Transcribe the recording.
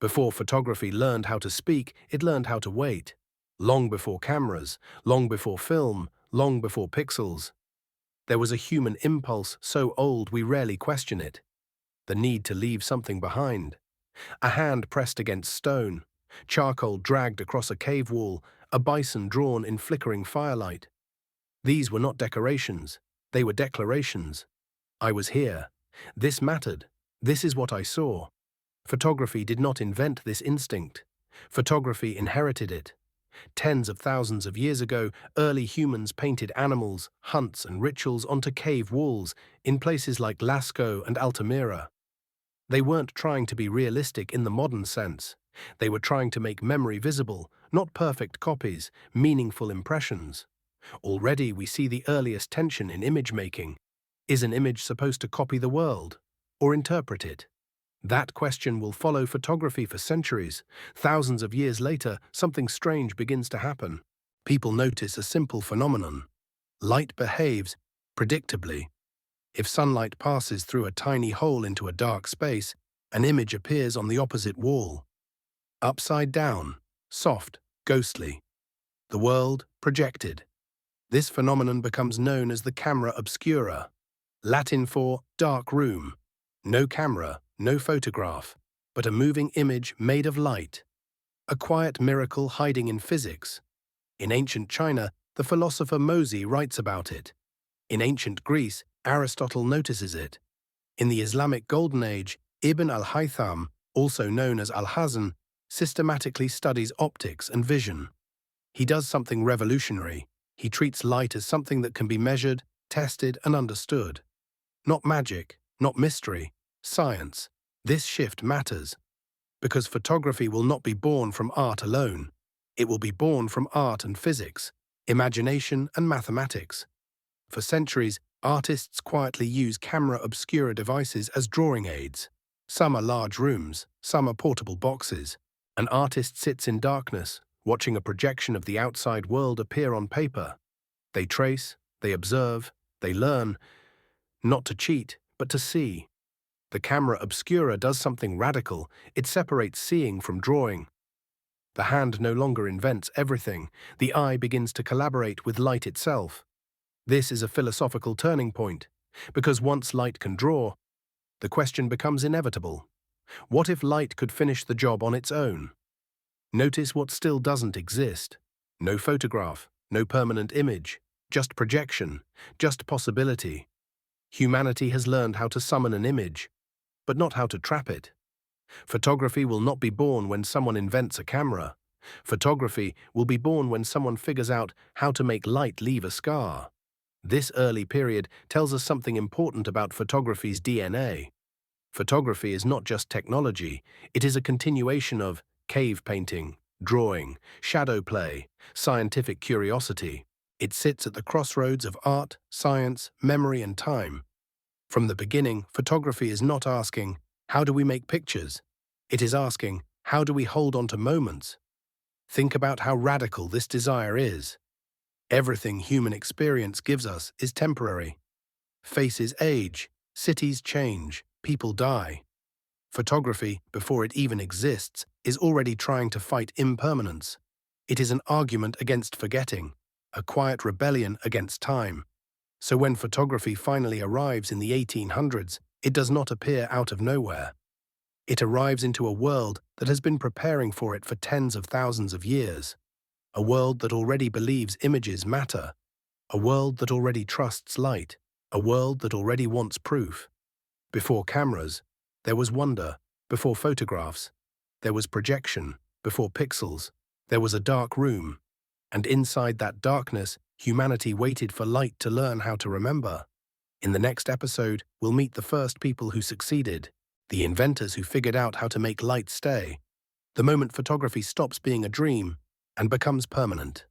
Before photography learned how to speak, it learned how to wait. Long before cameras, long before film, long before pixels. There was a human impulse so old we rarely question it. The need to leave something behind. A hand pressed against stone, charcoal dragged across a cave wall, a bison drawn in flickering firelight. These were not decorations, they were declarations. I was here. This mattered. This is what I saw. Photography did not invent this instinct. Photography inherited it. Tens of thousands of years ago, early humans painted animals, hunts, and rituals onto cave walls in places like Lascaux and Altamira. They weren't trying to be realistic in the modern sense. They were trying to make memory visible, not perfect copies, meaningful impressions. Already we see the earliest tension in image making. Is an image supposed to copy the world, or interpret it? That question will follow photography for centuries. Thousands of years later, something strange begins to happen. People notice a simple phenomenon. Light behaves predictably. If sunlight passes through a tiny hole into a dark space, an image appears on the opposite wall. Upside down, soft, ghostly. The world projected. This phenomenon becomes known as the camera obscura, Latin for dark room. No camera, no photograph, but a moving image made of light. A quiet miracle hiding in physics. In ancient China, the philosopher Mozi writes about it. In ancient Greece, Aristotle notices it. In the Islamic Golden Age, Ibn al-Haytham, also known as Al-Hazan, systematically studies optics and vision. He does something revolutionary. He treats light as something that can be measured, tested, and understood. Not magic, not mystery, science. This shift matters. Because photography will not be born from art alone. It will be born from art and physics, imagination and mathematics. For centuries, artists quietly use camera obscura devices as drawing aids. Some are large rooms, some are portable boxes. An artist sits in darkness, watching a projection of the outside world appear on paper. They trace, they observe, they learn, not to cheat, but to see. The camera obscura does something radical. It separates seeing from drawing. The hand no longer invents everything. The eye begins to collaborate with light itself. This is a philosophical turning point, because once light can draw, the question becomes inevitable. What if light could finish the job on its own? Notice what still doesn't exist. No photograph, no permanent image, just projection, just possibility. Humanity has learned how to summon an image, but not how to trap it. Photography will not be born when someone invents a camera. Photography will be born when someone figures out how to make light leave a scar. This early period tells us something important about photography's DNA. Photography is not just technology, it is a continuation of cave painting, drawing, shadow play, scientific curiosity. It sits at the crossroads of art, science, memory, and time. From the beginning, photography is not asking, how do we make pictures? It is asking, how do we hold on to moments? Think about how radical this desire is. Everything human experience gives us is temporary. Faces age, cities change, people die. Photography, before it even exists, is already trying to fight impermanence. It is an argument against forgetting, a quiet rebellion against time. So when photography finally arrives in the 1800s, it does not appear out of nowhere. It arrives into a world that has been preparing for it for tens of thousands of years. A world that already believes images matter. A world that already trusts light. A world that already wants proof. Before cameras, there was wonder. Before photographs, there was projection. Before pixels, there was a dark room. And inside that darkness, humanity waited for light to learn how to remember. In the next episode, we'll meet the first people who succeeded, the inventors who figured out how to make light stay, the moment photography stops being a dream and becomes permanent.